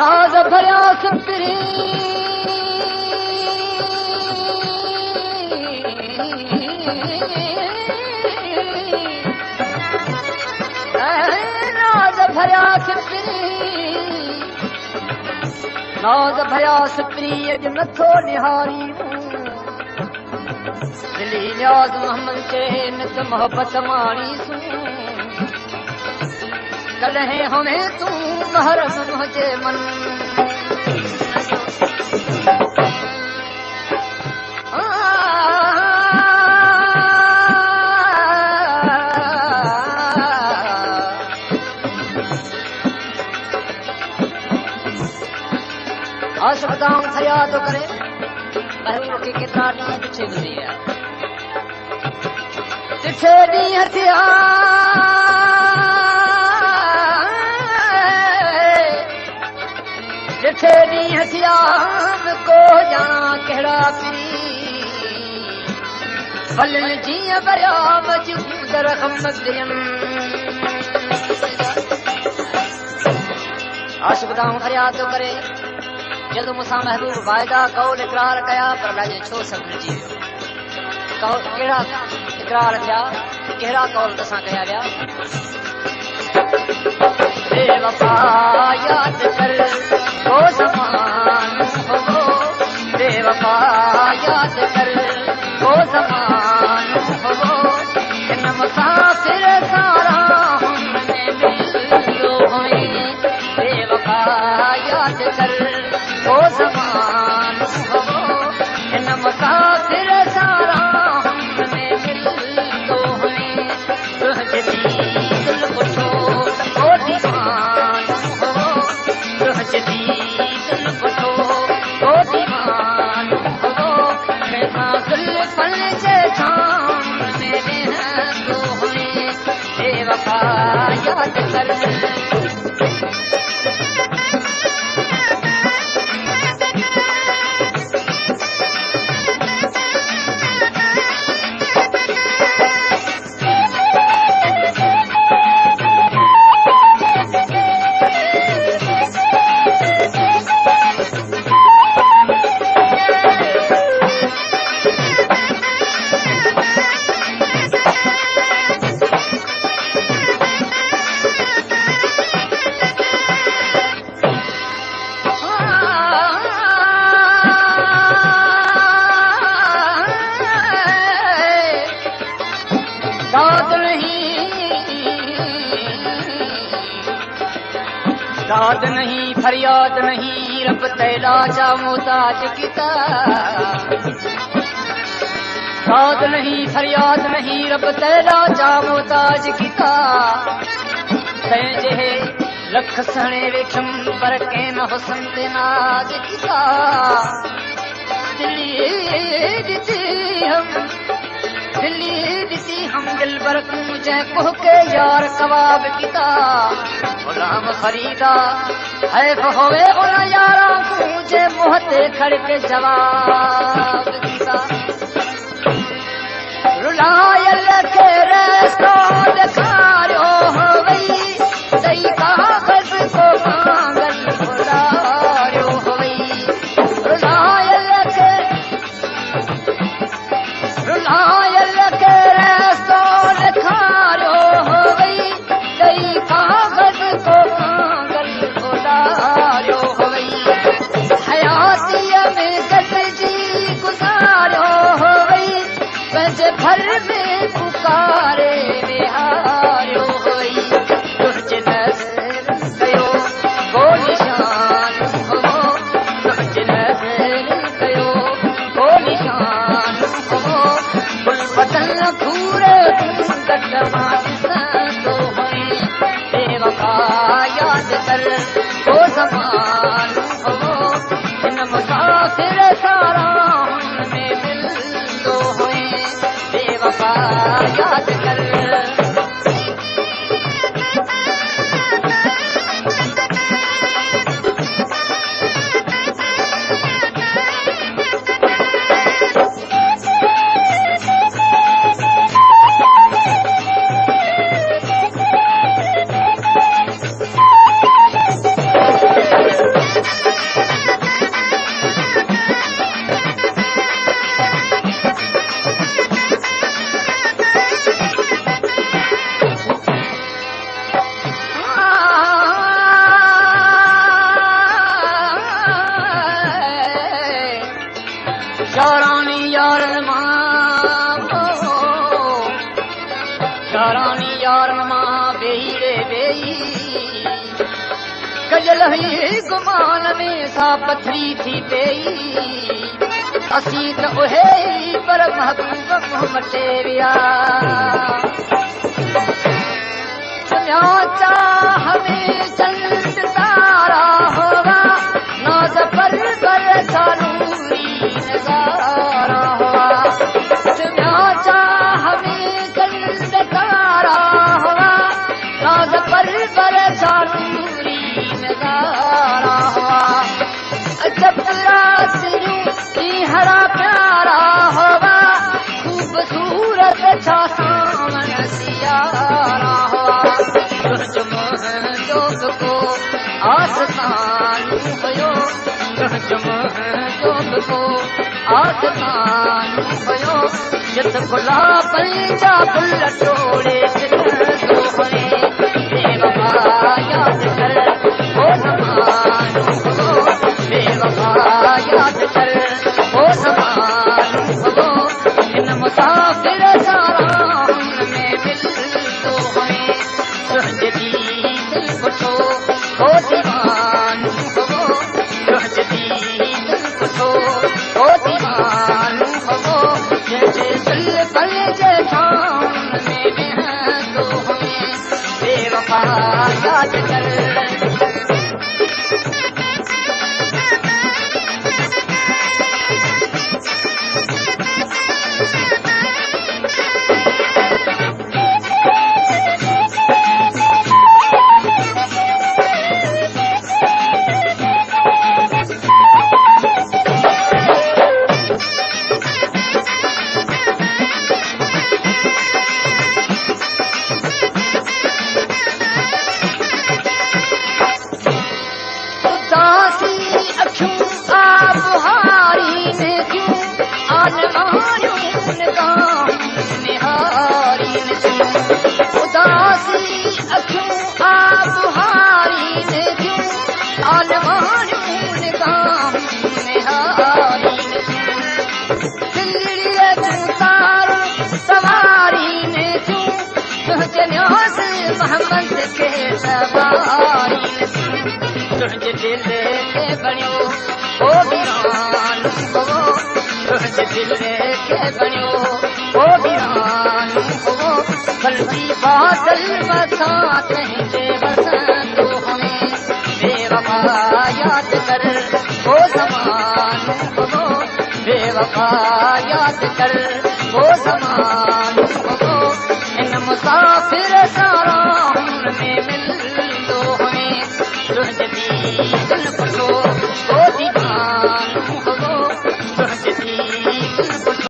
नाज़ भरिया सिपरी नाज़ भरिया सिपरी अॼु नथो निहारी दिली न्याज़ मोहम्मद चे नित मोहब्बत माणी सूं कॾहिं हमें तूं महरम मुंहिंजे मन आशिक़ाऊं फरियाद करे महबूब खे केतिरा ॾींहं ॾिठे गुज़री विया ॾिठे ॾींहं थिया ॾिठे ॾींहं थिया को ॼाणा कहिड़ा पीरी फलनि जीअं भरिया मजूद रखम आशिक़ाऊं फरियाद करे जदों मूंसां महबूब वाइदा कौल इकरार कया पर अलाए छो सभु भुलिजी वियो कौल कहिड़ा इकरार थिया कहिड़ा कौल तसां कया विया बेवफा याद कर वो ज़मान हो बेवफा याद कर वो ज़मान हो इन मुसाफिर सारा हमने मिलो हुए बेवफा याद कर वो ज़मान हो इन मुसाफिर सारा हमने मिलो हुए तुझे दिल पुछो ओ दीवान हो तुझे दिल पुछो ओ दीवान हो कैसा जुल्फन से सामने रहतो हुए बेवफा याद कर दाद नहीं फरियाद नहीं रब तेरा जा मोहताज किता दाद नहीं फरियाद नहीं रब तेरा जा मोहताज किता तंहिंजे लख सणे वेठम पर कंहिं न हुसन ते नाज किता दिली ॾिसी हम दिल पर जंहिं कुह के यार कबाब किता गुलाम फरीदा हैफ होवे उन यारा को जे मुंह ते खड़ के जवाब किता रुलायल के रस्तो दिखारियो होवई सही कागज को मांगल भुलारियो होवई रुलायल के रस्तो दिखारियो होवई सही कागज को मांगल भुलारियो होवई हयातीअ में गॾिजी गुज़ारियो होवई पंहिंजे घर में पुकारे विहा पेई कजल ही गुमान में सा पथरी थी पेई असी त उहे पर महबूब मुंह मटे विया सुनिया चाह में चंद तारा होगा नाज़ पर सानूरी नज़ारा हुआ सुनिया चाह में चंद तारा होगा नाज़ पर सानूरी नज़ारा हुआ जब रात हरा प्यारा होगा खूबसूरत छा सामन सियारा हुआ जोग को आसमान भयो जोग को आसमान भयो जित गुलाब जा फुल टोड़े सोहणे बेवफा याद कर ओ समान बेवफा याद कर ओ समान इन मुसाफिर सारा में मिल तो हमें सुहजदी दिल पुछो ओ दीवान सुहजदी दिल पुछो ओ दीवान जैसे दिल पल जे थान में तो हमें बेवफा याद कर मोहम्मद के सवारी तुझे दिल के बनियो ओ वीरान हो तुझे दिल के बनियो ओ वीरान हो बल्कि बादल बरसात है बरसात तो हमें बेवफा याद कर ओ समान हो बेवफा याद कर ओ समान हो इन मुसाफिर सारा में मिल तो हमें सुहजदी दिल पुछो